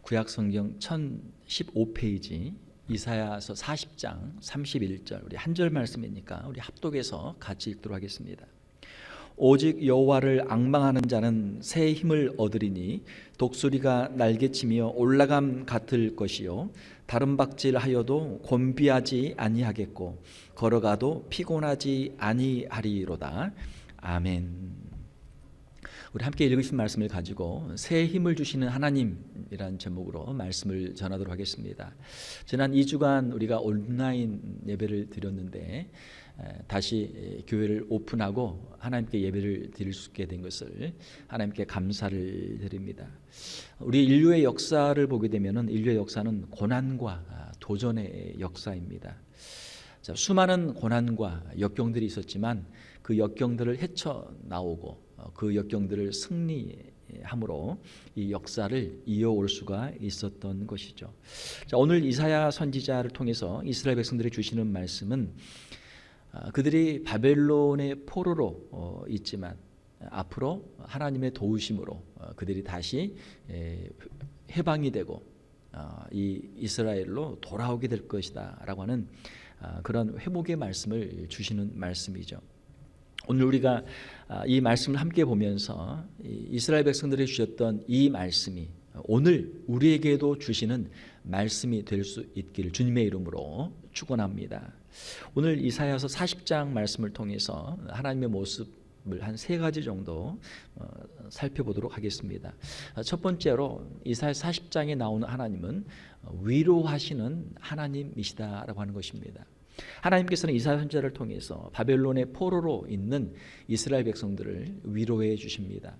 구약성경 1015페이지 이사야서 40장 31절, 우리 한 절 말씀이니까 우리 합독해서 같이 읽도록 하겠습니다. 오직 여호와를 앙망하는 자는 새 힘을 얻으리니 독수리가 날개치며 올라감 같을 것이요 다른 박질하여도 곤비하지 아니하겠고 걸어가도 피곤하지 아니하리로다. 아멘. 우리 함께 읽으신 말씀을 가지고 새 힘을 주시는 하나님이라는 제목으로 말씀을 전하도록 하겠습니다. 지난 2주간 우리가 온라인 예배를 드렸는데 다시 교회를 오픈하고 하나님께 예배를 드릴 수 있게 된 것을 하나님께 감사를 드립니다. 우리 인류의 역사를 보게 되면 인류의 역사는 고난과 도전의 역사입니다. 자, 수많은 고난과 역경들이 있었지만 그 역경들을 헤쳐나오고 그 역경들을 승리함으로 이 역사를 이어올 수가 있었던 것이죠. 자, 오늘 이사야 선지자를 통해서 이스라엘 백성들이 주시는 말씀은 그들이 바벨론의 포로로 있지만 앞으로 하나님의 도우심으로 그들이 다시 해방이 되고 이 이스라엘로 돌아오게 될 것이다 라고 하는 그런 회복의 말씀을 주시는 말씀이죠. 오늘 우리가 이 말씀을 함께 보면서 이스라엘 백성들이 주셨던 이 말씀이 오늘 우리에게도 주시는 말씀이 될 수 있기를 주님의 이름으로 축원합니다. 오늘 이사야서 40장 말씀을 통해서 하나님의 모습을 한 세 가지 정도 살펴보도록 하겠습니다. 첫 번째로 이사야 40장에 나오는 하나님은 위로하시는 하나님이시다라고 하는 것입니다. 하나님께서는 이사야 선지자를 통해서 바벨론의 포로로 있는 이스라엘 백성들을 위로해 주십니다.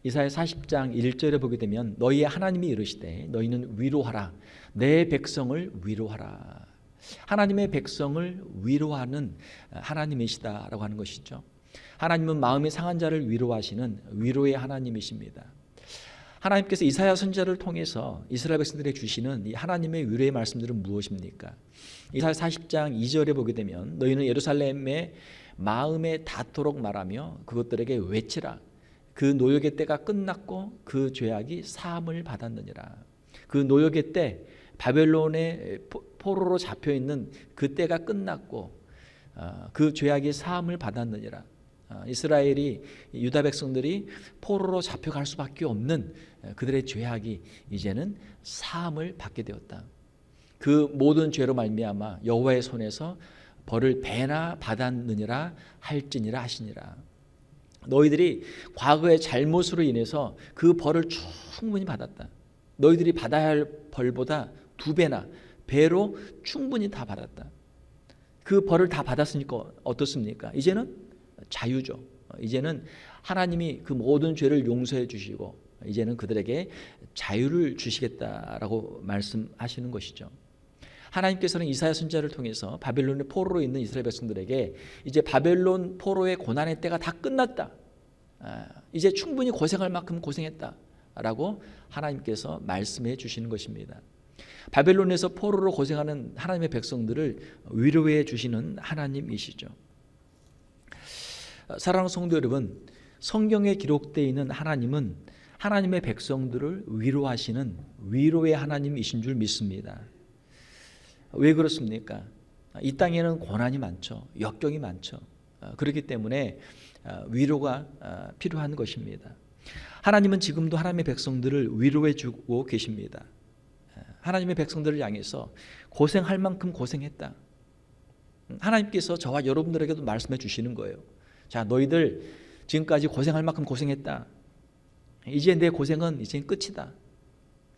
이사야 40장 1절에 보게 되면 너희의 하나님이 이르시되 너희는 위로하라, 내 백성을 위로하라. 하나님의 백성을 위로하는 하나님이시다라고 하는 것이죠. 하나님은 마음이 상한 자를 위로하시는 위로의 하나님이십니다. 하나님께서 이사야 선지자를 통해서 이스라엘 백성들에게 주시는 이 하나님의 위로의 말씀들은 무엇입니까? 이사야 40장 2절에 보게 되면 너희는 예루살렘의 마음에 닿도록 말하며 그것들에게 외치라. 그 노역의 때가 끝났고 그 죄악이 사함을 받았느니라. 그 노역의 때, 바벨론의 포로로 잡혀있는 그 때가 끝났고 그 죄악이 사함을 받았느니라. 이스라엘이, 유다 백성들이 포로로 잡혀갈 수밖에 없는 그들의 죄악이 이제는 사함을 받게 되었다. 그 모든 죄로 말미암아 여호와의 손에서 벌을 배나 받았느니라 할지니라 하시니라. 너희들이 과거의 잘못으로 인해서 그 벌을 충분히 받았다. 너희들이 받아야 할 벌보다 2배나 배로 충분히 다 받았다. 그 벌을 다 받았으니까 어떻습니까? 이제는 자유죠. 이제는 하나님이 그 모든 죄를 용서해 주시고 이제는 그들에게 자유를 주시겠다라고 말씀하시는 것이죠. 하나님께서는 이사야 선지자를 통해서 바벨론의 포로로 있는 이스라엘 백성들에게 이제 바벨론 포로의 고난의 때가 다 끝났다. 이제 충분히 고생할 만큼 고생했다라고 하나님께서 말씀해 주시는 것입니다. 바벨론에서 포로로 고생하는 하나님의 백성들을 위로해 주시는 하나님이시죠. 사랑하는 성도 여러분, 성경에 기록되어 있는 하나님은 하나님의 백성들을 위로하시는 위로의 하나님이신 줄 믿습니다. 왜 그렇습니까? 이 땅에는 고난이 많죠. 역경이 많죠. 그렇기 때문에 위로가 필요한 것입니다. 하나님은 지금도 하나님의 백성들을 위로해 주고 계십니다. 하나님의 백성들을 향해서 고생할 만큼 고생했다. 하나님께서 저와 여러분들에게도 말씀해 주시는 거예요. 자, 너희들 지금까지 고생할 만큼 고생했다. 이제 내 고생은 이제 끝이다.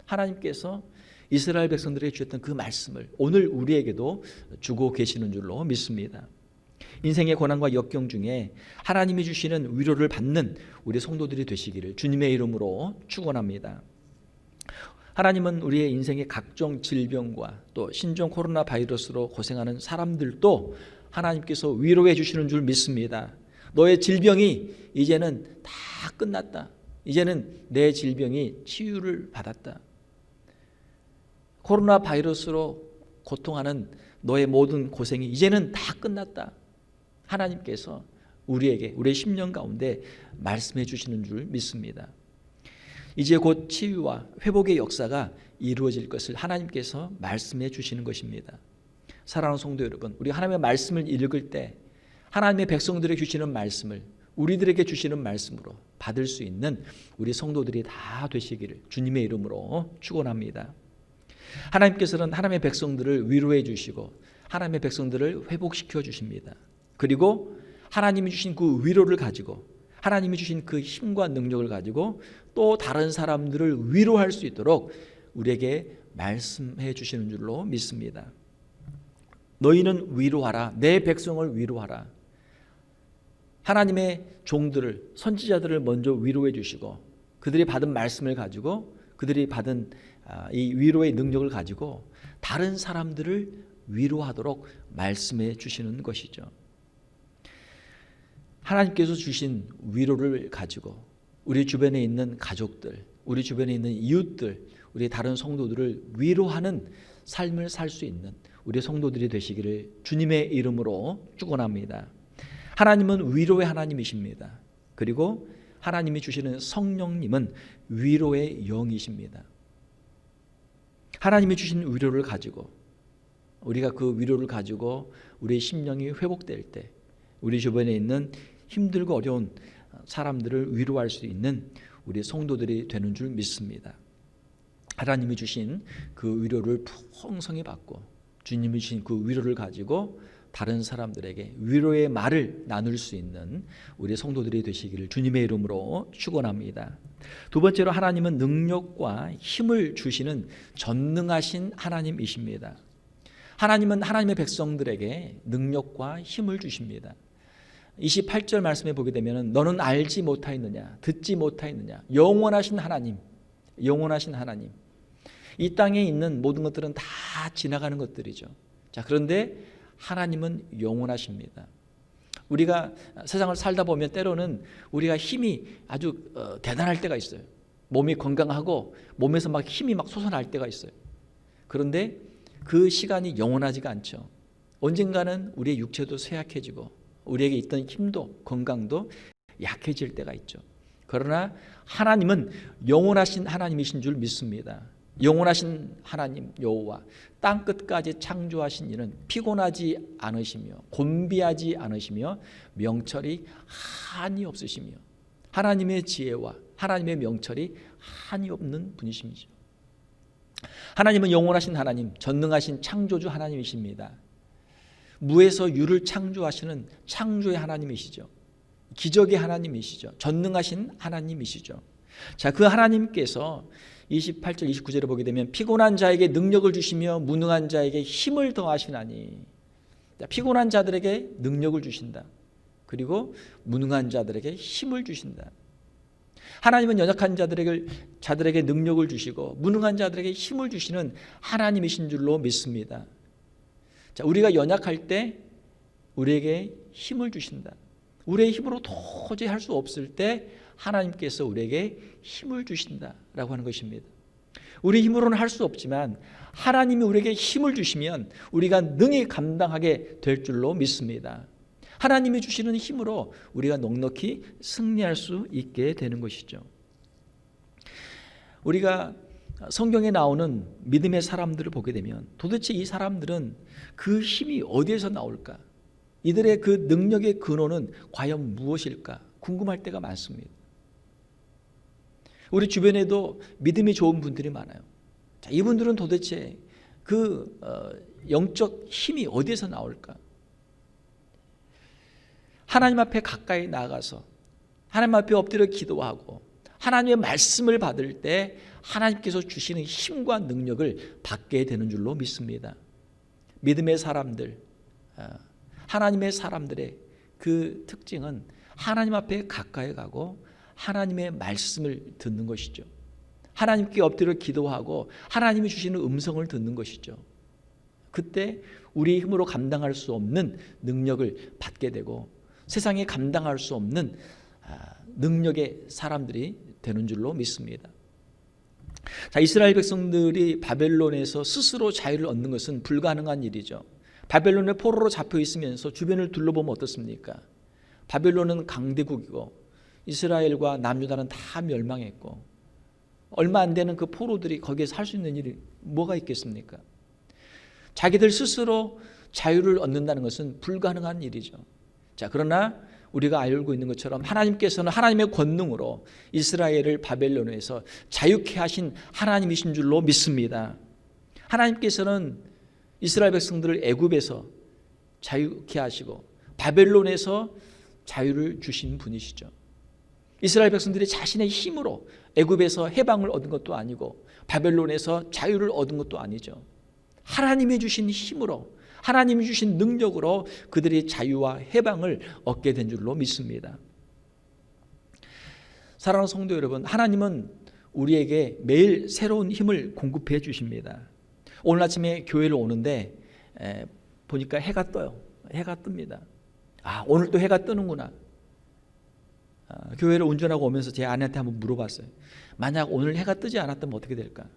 하나님께서 이스라엘 백성들에게 주셨던 그 말씀을 오늘 우리에게도 주고 계시는 줄로 믿습니다. 인생의 고난과 역경 중에 하나님이 주시는 위로를 받는 우리 성도들이 되시기를 주님의 이름으로 축원합니다. 하나님은 우리의 인생의 각종 질병과 또 신종 코로나 바이러스로 고생하는 사람들도 하나님께서 위로해 주시는 줄 믿습니다. 너의 질병이 이제는 다 끝났다. 이제는 내 질병이 치유를 받았다. 코로나 바이러스로 고통하는 너의 모든 고생이 이제는 다 끝났다. 하나님께서 우리에게 우리의 심령 가운데 말씀해 주시는 줄 믿습니다. 이제 곧 치유와 회복의 역사가 이루어질 것을 하나님께서 말씀해 주시는 것입니다. 사랑하는 성도 여러분, 우리 하나님의 말씀을 읽을 때 하나님의 백성들에게 주시는 말씀을 우리들에게 주시는 말씀으로 받을 수 있는 우리 성도들이 다 되시기를 주님의 이름으로 축원합니다. 하나님께서는 하나님의 백성들을 위로해 주시고 하나님의 백성들을 회복시켜 주십니다. 그리고 하나님이 주신 그 위로를 가지고 하나님이 주신 그 힘과 능력을 가지고 또 다른 사람들을 위로할 수 있도록 우리에게 말씀해 주시는 줄로 믿습니다. 너희는 위로하라. 내 백성을 위로하라. 하나님의 종들을, 선지자들을 먼저 위로해 주시고 그들이 받은 말씀을 가지고 그들이 받은 이 위로의 능력을 가지고 다른 사람들을 위로하도록 말씀해 주시는 것이죠. 하나님께서 주신 위로를 가지고 우리 주변에 있는 가족들, 우리 주변에 있는 이웃들, 우리 다른 성도들을 위로하는 삶을 살 수 있는 우리 성도들이 되시기를 주님의 이름으로 축원합니다. 하나님은 위로의 하나님이십니다. 그리고 하나님이 주시는 성령님은 위로의 영이십니다. 하나님이 주신 위로를 가지고 우리가 그 위로를 가지고 우리의 심령이 회복될 때 우리 주변에 있는 힘들고 어려운 사람들을 위로할 수 있는 우리 성도들이 되는 줄 믿습니다. 하나님이 주신 그 위로를 풍성히 받고 주님이 주신 그 위로를 가지고 다른 사람들에게 위로의 말을 나눌 수 있는 우리 성도들이 되시기를 주님의 이름으로 축원합니다. 두 번째로 하나님은 능력과 힘을 주시는 전능하신 하나님이십니다. 하나님은 하나님의 백성들에게 능력과 힘을 주십니다. 28절 말씀에 보게 되면 너는 알지 못하였느냐 듣지 못하였느냐 영원하신 하나님, 영원하신 하나님. 이 땅에 있는 모든 것들은 다 지나가는 것들이죠. 자, 그런데 하나님은 영원하십니다. 우리가 세상을 살다 보면 때로는 우리가 힘이 아주 대단할 때가 있어요. 몸이 건강하고 몸에서 막 힘이 막 솟아날 때가 있어요. 그런데 그 시간이 영원하지가 않죠. 언젠가는 우리의 육체도 쇠약해지고 우리에게 있던 힘도 건강도 약해질 때가 있죠. 그러나 하나님은 영원하신 하나님이신 줄 믿습니다. 영원하신 하나님 여호와 땅 끝까지 창조하신 이는 피곤하지 않으시며 곤비하지 않으시며 명철이 한이 없으시며 하나님의 지혜와 하나님의 명철이 한이 없는 분이십니다. 하나님은 영원하신 하나님, 전능하신 창조주 하나님이십니다. 무에서 유를 창조하시는 창조의 하나님이시죠. 기적의 하나님이시죠. 전능하신 하나님이시죠. 자, 그 하나님께서 28절 29절을 보게 되면 피곤한 자에게 능력을 주시며 무능한 자에게 힘을 더하시나니. 피곤한 자들에게 능력을 주신다. 그리고 무능한 자들에게 힘을 주신다. 하나님은 연약한 자들에게 능력을 주시고 무능한 자들에게 힘을 주시는 하나님이신 줄로 믿습니다. 자, 우리가 연약할 때 우리에게 힘을 주신다. 우리의 힘으로 도저히 할 수 없을 때 하나님께서 우리에게 힘을 주신다라고 하는 것입니다. 우리 힘으로는 할 수 없지만 하나님이 우리에게 힘을 주시면 우리가 능히 감당하게 될 줄로 믿습니다. 하나님이 주시는 힘으로 우리가 넉넉히 승리할 수 있게 되는 것이죠. 우리가 성경에 나오는 믿음의 사람들을 보게 되면 도대체 이 사람들은 그 힘이 어디에서 나올까? 이들의 그 능력의 근원은 과연 무엇일까? 궁금할 때가 많습니다. 우리 주변에도 믿음이 좋은 분들이 많아요. 자, 이분들은 도대체 그 영적 힘이 어디에서 나올까? 하나님 앞에 가까이 나가서 하나님 앞에 엎드려 기도하고 하나님의 말씀을 받을 때 하나님께서 주시는 힘과 능력을 받게 되는 줄로 믿습니다. 믿음의 사람들, 하나님의 사람들의 그 특징은 하나님 앞에 가까이 가고 하나님의 말씀을 듣는 것이죠. 하나님께 엎드려 기도하고 하나님이 주시는 음성을 듣는 것이죠. 그때 우리 힘으로 감당할 수 없는 능력을 받게 되고 세상에 감당할 수 없는 능력의 사람들이 되는 줄로 믿습니다. 자, 이스라엘 백성들이 바벨론에서 스스로 자유를 얻는 것은 불가능한 일이죠. 바벨론의 포로로 잡혀 있으면서 주변을 둘러보면 어떻습니까? 바벨론은 강대국이고 이스라엘과 남유다는 다 멸망했고 얼마 안 되는 그 포로들이 거기에서 할 수 있는 일이 뭐가 있겠습니까? 자기들 스스로 자유를 얻는다는 것은 불가능한 일이죠. 자, 그러나 우리가 알고 있는 것처럼 하나님께서는 하나님의 권능으로 이스라엘을 바벨론에서 자유케 하신 하나님이신 줄로 믿습니다. 하나님께서는 이스라엘 백성들을 애굽에서 자유케 하시고 바벨론에서 자유를 주신 분이시죠. 이스라엘 백성들이 자신의 힘으로 애굽에서 해방을 얻은 것도 아니고 바벨론에서 자유를 얻은 것도 아니죠. 하나님이 주신 힘으로, 하나님이 주신 능력으로 그들이 자유와 해방을 얻게 된 줄로 믿습니다. 사랑하는 성도 여러분, 하나님은 우리에게 매일 새로운 힘을 공급해 주십니다. 오늘 아침에 교회를 오는데 보니까 해가 떠요. 해가 뜹니다. 아, 오늘 또 해가 뜨는구나. 교회를 운전하고 오면서 제 아내한테 한번 물어봤어요. 만약 오늘 해가 뜨지 않았다면 어떻게 될까?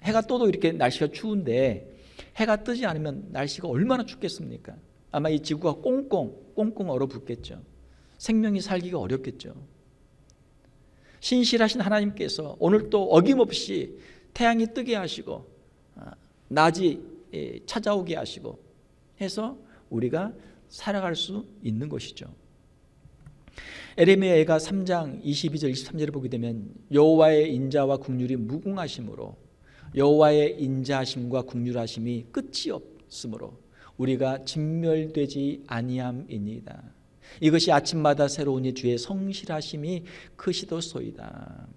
해가 떠도 이렇게 날씨가 추운데 해가 뜨지 않으면 날씨가 얼마나 춥겠습니까? 아마 이 지구가 꽁꽁 얼어붙겠죠. 생명이 살기가 어렵겠죠. 신실하신 하나님께서 오늘 또 어김없이 태양이 뜨게 하시고 낮이 찾아오게 하시고 해서 우리가 살아갈 수 있는 것이죠. 에레미야가 3장 22절 23절을 보게 되면 여호와의 인자와 긍휼이 무궁하심으로 여호와의 인자하심과 긍휼하심이 끝이 없으므로 우리가 진멸되지 아니함이니이다. 이것이 아침마다 새로우니 주의 성실하심이 크시도소이다.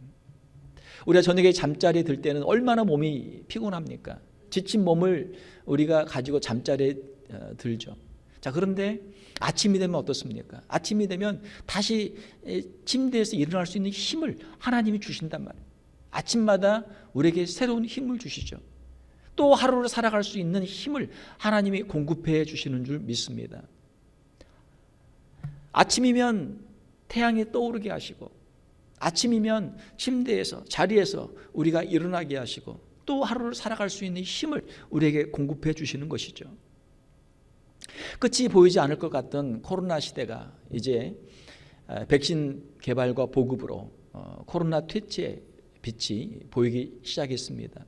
우리가 저녁에 잠자리에 들 때는 얼마나 몸이 피곤합니까? 지친 몸을 우리가 가지고 잠자리에 들죠. 자, 그런데 아침이 되면 어떻습니까? 아침이 되면 다시 침대에서 일어날 수 있는 힘을 하나님이 주신단 말이에요. 아침마다 우리에게 새로운 힘을 주시죠. 또 하루를 살아갈 수 있는 힘을 하나님이 공급해 주시는 줄 믿습니다. 아침이면 태양이 떠오르게 하시고 아침이면 침대에서 자리에서 우리가 일어나게 하시고 또 하루를 살아갈 수 있는 힘을 우리에게 공급해 주시는 것이죠. 끝이 보이지 않을 것 같던 코로나 시대가 이제 백신 개발과 보급으로 코로나 퇴치의 빛이 보이기 시작했습니다.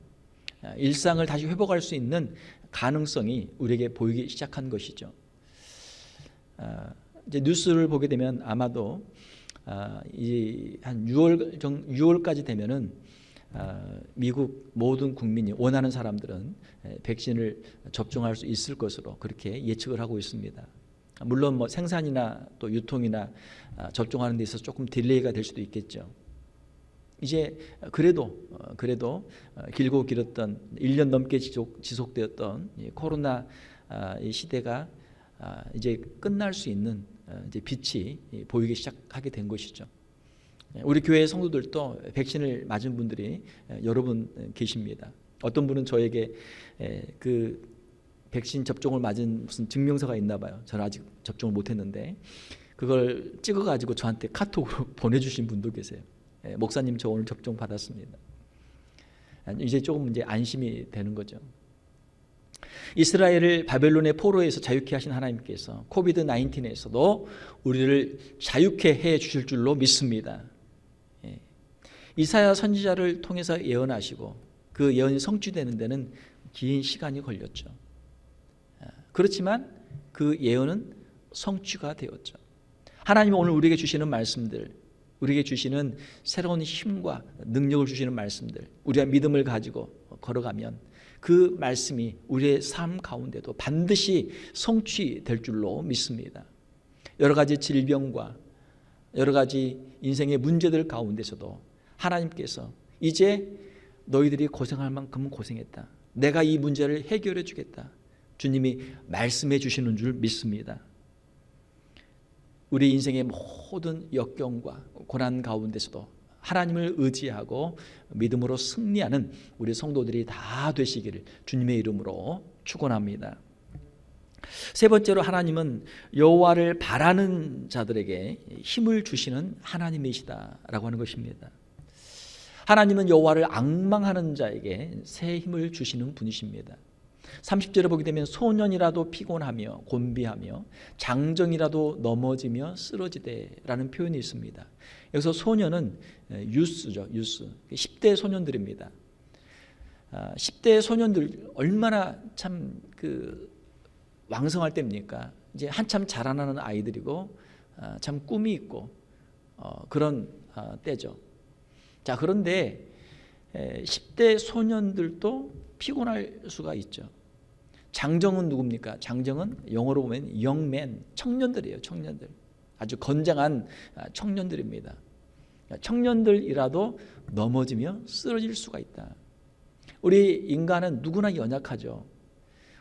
일상을 다시 회복할 수 있는 가능성이 우리에게 보이기 시작한 것이죠. 이제 뉴스를 보게 되면 아마도 한 6월까지 되면은 미국 모든 국민이 원하는 사람들은 백신을 접종할 수 있을 것으로 그렇게 예측을 하고 있습니다. 물론 뭐 생산이나 또 유통이나 접종하는 데 있어서 조금 딜레이가 될 수도 있겠죠. 이제 그래도 길고 길었던 1년 넘게 지속되었던 코로나 이 시대가 이제 끝날 수 있는 이제 빛이 보이기 시작하게 된 것이죠. 우리 교회 성도들도 백신을 맞은 분들이 여러 분 계십니다. 어떤 분은 저에게 그 백신 접종을 맞은 무슨 증명서가 있나 봐요. 저는 아직 접종을 못했는데 그걸 찍어가지고 저한테 카톡으로 보내주신 분도 계세요. 목사님, 저 오늘 접종 받았습니다. 이제 조금 이제 안심이 되는 거죠. 이스라엘을 바벨론의 포로에서 자유케 하신 하나님께서 코비드 19에서도 우리를 자유케 해 주실 줄로 믿습니다. 이사야 선지자를 통해서 예언하시고 그 예언이 성취되는 데는 긴 시간이 걸렸죠. 그렇지만 그 예언은 성취가 되었죠. 하나님이 오늘 우리에게 주시는 말씀들, 우리에게 주시는 새로운 힘과 능력을 주시는 말씀들, 우리가 믿음을 가지고 걸어가면 그 말씀이 우리의 삶 가운데도 반드시 성취될 줄로 믿습니다. 여러 가지 질병과 여러 가지 인생의 문제들 가운데서도 하나님께서 이제 너희들이 고생할 만큼 고생했다. 내가 이 문제를 해결해 주겠다. 주님이 말씀해 주시는 줄 믿습니다. 우리 인생의 모든 역경과 고난 가운데서도 하나님을 의지하고 믿음으로 승리하는 우리 성도들이 다 되시기를 주님의 이름으로 축원합니다. 세 번째로 하나님은 여호와를 바라는 자들에게 힘을 주시는 하나님이시다라고 하는 것입니다. 하나님은 여호와를 앙망하는 자에게 새 힘을 주시는 분이십니다. 30절에 보게 되면 소년이라도 피곤하며 곤비하며 장정이라도 넘어지며 쓰러지되라는 표현이 있습니다. 여기서 소년은 유스죠. 유스. 10대 소년들입니다. 10대 소년들 얼마나 참 왕성할 때입니까? 이제 한참 자라나는 아이들이고 참 꿈이 있고 그런 때죠. 자, 그런데 10대 소년들도 피곤할 수가 있죠. 장정은 누굽니까? 장정은 영어로 보면 young 청년들이에요. 청년들. 아주 건장한 청년들입니다. 청년들이라도 넘어지며 쓰러질 수가 있다. 우리 인간은 누구나 연약하죠.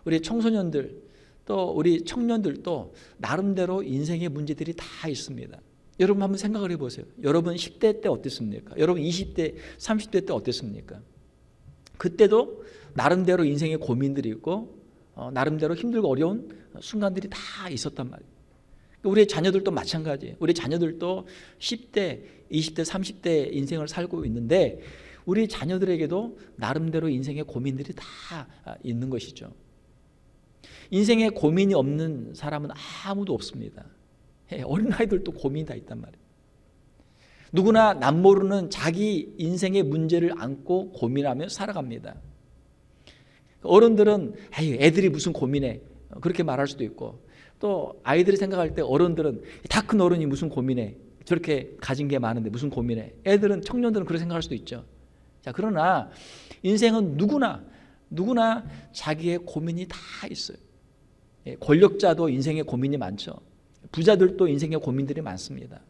우리 청소년들 또 우리 청년들도 나름대로 인생의 문제들이 다 있습니다. 여러분 한번 생각을 해보세요. 여러분 10대 때 어땠습니까? 여러분 20대, 30대 때 어땠습니까? 그때도 나름대로 인생의 고민들이 있고 나름대로 힘들고 어려운 순간들이 다 있었단 말이에요. 우리 자녀들도 마찬가지예요. 우리 자녀들도 10대, 20대, 30대 인생을 살고 있는데 우리 자녀들에게도 나름대로 인생의 고민들이 다 있는 것이죠. 인생에 고민이 없는 사람은 아무도 없습니다. 어린아이들도 고민이 다 있단 말이에요. 누구나 남모르는 자기 인생의 문제를 안고 고민하며 살아갑니다. 어른들은 애들이 무슨 고민해 그렇게 말할 수도 있고, 또 아이들이 생각할 때 어른들은 다 큰 어른이 무슨 고민해, 저렇게 가진 게 많은데 무슨 고민해. 애들은, 청년들은 그렇게 생각할 수도 있죠. 자, 그러나 인생은 누구나 자기의 고민이 다 있어요. 권력자도 인생의 고민이 많죠. 부자들도 인생의 고민들이 많습니다.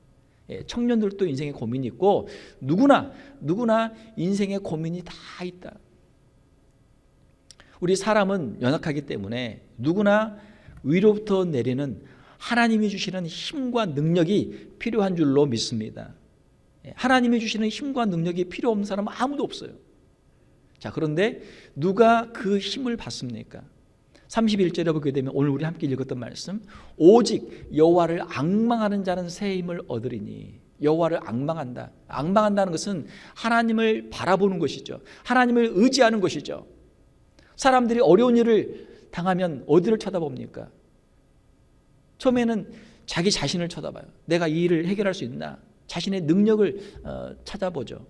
청년들도 인생의 고민이 있고 누구나 인생의 고민이 다 있다. 우리 사람은 연약하기 때문에 누구나 위로부터 내리는 하나님이 주시는 힘과 능력이 필요한 줄로 믿습니다. 하나님이 주시는 힘과 능력이 필요 없는 사람은 아무도 없어요. 자, 그런데 누가 그 힘을 받습니까? 31절에 보게 되면 오늘 우리 함께 읽었던 말씀, 오직 여호와를 앙망하는 자는 새 힘을 얻으리니. 여호와를 앙망한다. 앙망한다는 것은 하나님을 바라보는 것이죠. 하나님을 의지하는 것이죠. 사람들이 어려운 일을 당하면 어디를 쳐다봅니까? 처음에는 자기 자신을 쳐다봐요. 내가 이 일을 해결할 수 있나? 자신의 능력을 찾아보죠.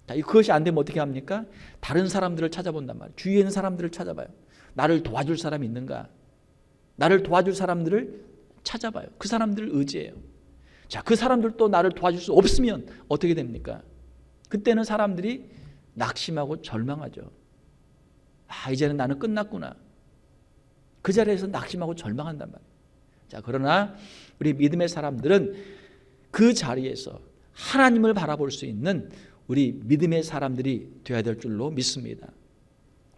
그것이 안 되면 어떻게 합니까? 다른 사람들을 찾아본단 말이에요. 주위에 있는 사람들을 찾아봐요. 나를 도와줄 사람이 있는가? 나를 도와줄 사람들을 찾아봐요. 그 사람들을 의지해요. 자, 그 사람들도 나를 도와줄 수 없으면 어떻게 됩니까? 그때는 사람들이 낙심하고 절망하죠. 이제는 나는 끝났구나. 그 자리에서 낙심하고 절망한단 말이에요. 자, 그러나 우리 믿음의 사람들은 그 자리에서 하나님을 바라볼 수 있는 우리 믿음의 사람들이 되어야 될 줄로 믿습니다.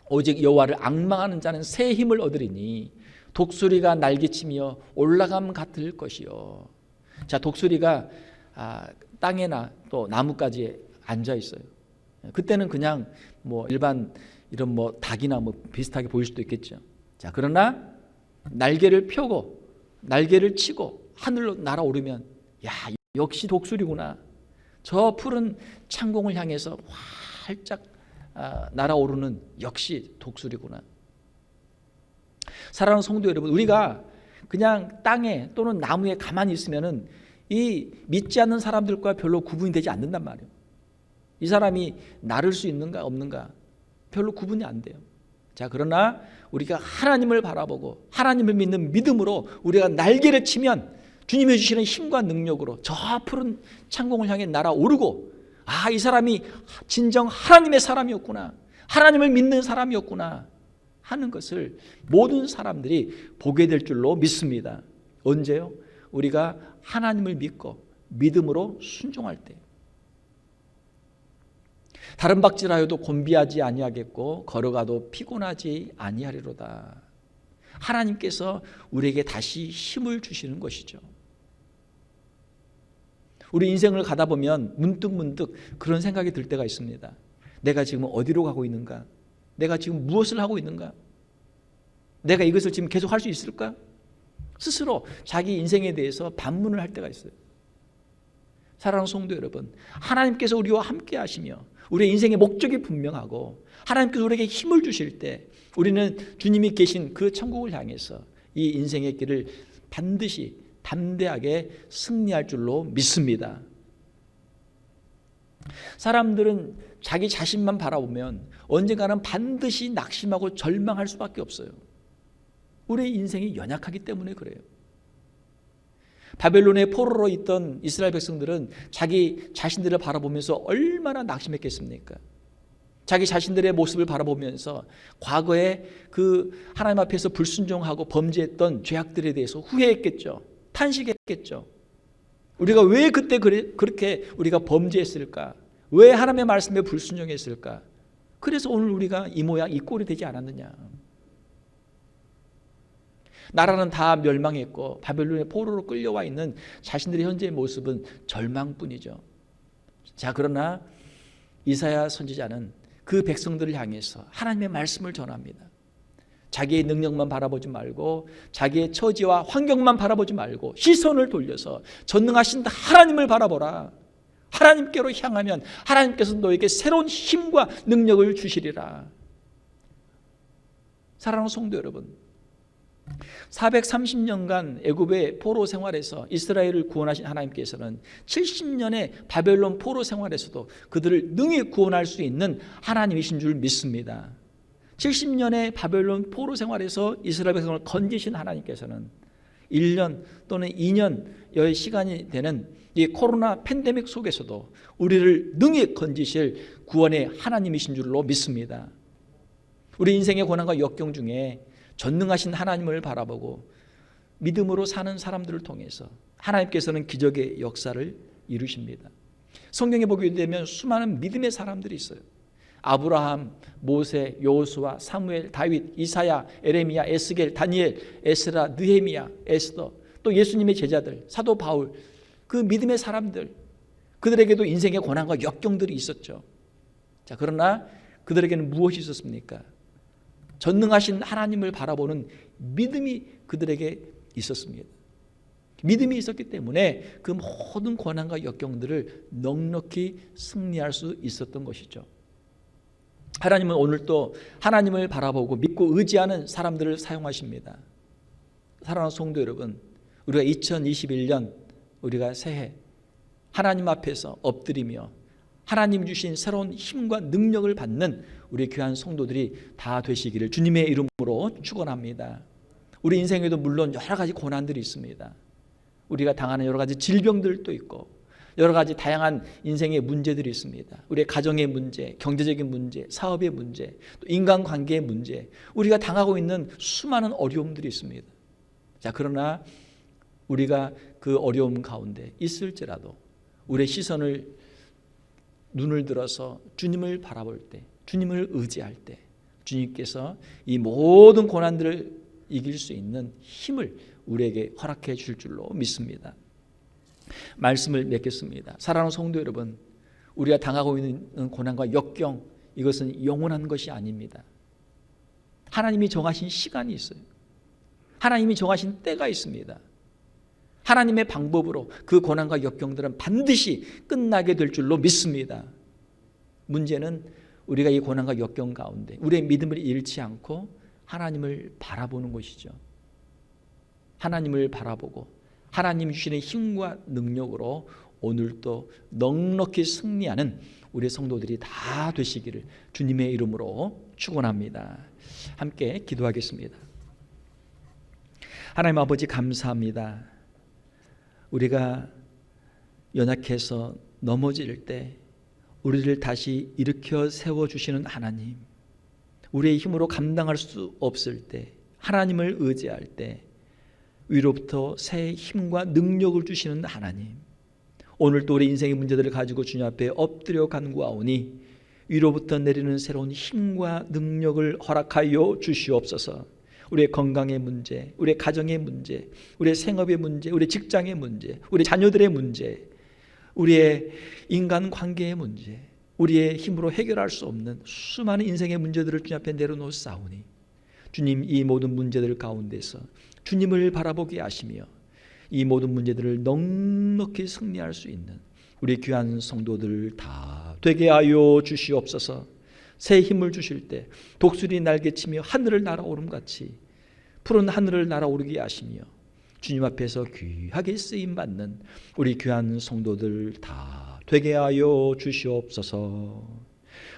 오직 여호와를 앙망하는 자는 새 힘을 얻으리니 독수리가 날개치며 올라감 같을 것이요. 자, 독수리가 땅에나 또 나뭇가지에 앉아 있어요. 그때는 그냥 일반 이런 닭이나 비슷하게 보일 수도 있겠죠. 자, 그러나 날개를 펴고 날개를 치고 하늘로 날아오르면, 야, 역시 독수리구나. 저 푸른 창공을 향해서 활짝 날아오르는 역시 독수리구나. 사랑하는 성도 여러분, 우리가 그냥 땅에 또는 나무에 가만히 있으면은 이 믿지 않는 사람들과 별로 구분이 되지 않는단 말이에요. 이 사람이 나를 수 있는가 없는가 별로 구분이 안 돼요. 자, 그러나 우리가 하나님을 바라보고 하나님을 믿는 믿음으로 우리가 날개를 치면 주님이 주시는 힘과 능력으로 저 푸른 창공을 향해 날아오르고, 이 사람이 진정 하나님의 사람이었구나, 하나님을 믿는 사람이었구나 하는 것을 모든 사람들이 보게 될 줄로 믿습니다. 언제요? 우리가 하나님을 믿고 믿음으로 순종할 때. 다른 박질하여도 곤비하지 아니하겠고 걸어가도 피곤하지 아니하리로다. 하나님께서 우리에게 다시 힘을 주시는 것이죠. 우리 인생을 가다 보면 문득 그런 생각이 들 때가 있습니다. 내가 지금 어디로 가고 있는가? 내가 지금 무엇을 하고 있는가? 내가 이것을 지금 계속 할 수 있을까? 스스로 자기 인생에 대해서 반문을 할 때가 있어요. 사랑하는 성도 여러분, 하나님께서 우리와 함께 하시며 우리의 인생의 목적이 분명하고 하나님께서 우리에게 힘을 주실 때 우리는 주님이 계신 그 천국을 향해서 이 인생의 길을 반드시 담대하게 승리할 줄로 믿습니다. 사람들은 자기 자신만 바라보면 언젠가는 반드시 낙심하고 절망할 수밖에 없어요. 우리의 인생이 연약하기 때문에 그래요. 바벨론의 포로로 있던 이스라엘 백성들은 자기 자신들을 바라보면서 얼마나 낙심했겠습니까? 자기 자신들의 모습을 바라보면서 과거에 그 하나님 앞에서 불순종하고 범죄했던 죄악들에 대해서 후회했겠죠. 탄식했겠죠. 우리가 왜 그때 그렇게 우리가 범죄했을까? 왜 하나님의 말씀에 불순종했을까? 그래서 오늘 우리가 이 모양 이 꼴이 되지 않았느냐? 나라는 다 멸망했고 바벨론의 포로로 끌려와 있는 자신들의 현재의 모습은 절망뿐이죠. 자, 그러나 이사야 선지자는 그 백성들을 향해서 하나님의 말씀을 전합니다. 자기의 능력만 바라보지 말고 자기의 처지와 환경만 바라보지 말고 시선을 돌려서 전능하신 하나님을 바라보라. 하나님께로 향하면 하나님께서 너에게 새로운 힘과 능력을 주시리라. 사랑하는 성도 여러분, 430년간 애굽의 포로 생활에서 이스라엘을 구원하신 하나님께서는 70년의 바벨론 포로 생활에서도 그들을 능히 구원할 수 있는 하나님이신 줄 믿습니다. 70년의 바벨론 포로 생활에서 이스라엘 백성을 건지신 하나님께서는 1년 또는 2년여의 시간이 되는 이 코로나 팬데믹 속에서도 우리를 능히 건지실 구원의 하나님이신 줄로 믿습니다. 우리 인생의 고난과 역경 중에 전능하신 하나님을 바라보고 믿음으로 사는 사람들을 통해서 하나님께서는 기적의 역사를 이루십니다. 성경에 보게 되면 수많은 믿음의 사람들이 있어요. 아브라함, 모세, 여호수아, 사무엘, 다윗, 이사야, 에레미야, 에스겔, 다니엘, 에스라, 느헤미야, 에스더, 또 예수님의 제자들, 사도 바울, 그 믿음의 사람들, 그들에게도 인생의 고난과 역경들이 있었죠. 자, 그러나 그들에게는 무엇이 있었습니까? 전능하신 하나님을 바라보는 믿음이 그들에게 있었습니다. 믿음이 있었기 때문에 그 모든 고난과 역경들을 넉넉히 승리할 수 있었던 것이죠. 하나님은 오늘도 하나님을 바라보고 믿고 의지하는 사람들을 사용하십니다. 사랑하는 성도 여러분, 우리가 2021년 우리가 새해 하나님 앞에서 엎드리며 하나님 주신 새로운 힘과 능력을 받는 우리 귀한 성도들이 다 되시기를 주님의 이름으로 축원합니다. 우리 인생에도 물론 여러 가지 고난들이 있습니다. 우리가 당하는 여러 가지 질병들도 있고 여러 가지 다양한 인생의 문제들이 있습니다. 우리의 가정의 문제, 경제적인 문제, 사업의 문제, 또 인간관계의 문제, 우리가 당하고 있는 수많은 어려움들이 있습니다. 자, 그러나 우리가 그 어려움 가운데 있을지라도 우리의 시선을 눈을 들어서 주님을 바라볼 때, 주님을 의지할 때 주님께서 이 모든 고난들을 이길 수 있는 힘을 우리에게 허락해 줄 줄로 믿습니다. 말씀을 맺겠습니다. 사랑하는 성도 여러분, 우리가 당하고 있는 고난과 역경, 이것은 영원한 것이 아닙니다. 하나님이 정하신 시간이 있어요. 하나님이 정하신 때가 있습니다. 하나님의 방법으로 그 고난과 역경들은 반드시 끝나게 될 줄로 믿습니다. 문제는 우리가 이 고난과 역경 가운데 우리의 믿음을 잃지 않고 하나님을 바라보는 것이죠. 하나님을 바라보고 하나님 주시는 힘과 능력으로 오늘도 넉넉히 승리하는 우리 성도들이 다 되시기를 주님의 이름으로 축원합니다. 함께 기도하겠습니다. 하나님 아버지, 감사합니다. 우리가 연약해서 넘어질 때 우리를 다시 일으켜 세워주시는 하나님, 우리의 힘으로 감당할 수 없을 때 하나님을 의지할 때 위로부터 새 힘과 능력을 주시는 하나님, 오늘도 우리 인생의 문제들을 가지고 주님 앞에 엎드려 간구하오니 위로부터 내리는 새로운 힘과 능력을 허락하여 주시옵소서. 우리의 건강의 문제, 우리의 가정의 문제, 우리의 생업의 문제, 우리의 직장의 문제, 우리 자녀들의 문제, 우리의 인간관계의 문제, 우리의 힘으로 해결할 수 없는 수많은 인생의 문제들을 주님 앞에 내려놓사오니 주님, 이 모든 문제들 가운데서 주님을 바라보게 하시며 이 모든 문제들을 넉넉히 승리할 수 있는 우리 귀한 성도들 다 되게 하여 주시옵소서. 새 힘을 주실 때 독수리 날개치며 하늘을 날아오름 같이 푸른 하늘을 날아오르게 하시며 주님 앞에서 귀하게 쓰임 받는 우리 귀한 성도들 다 되게 하여 주시옵소서.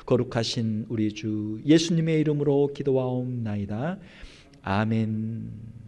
거룩하신 우리 주 예수님의 이름으로 기도하옵나이다. 아멘.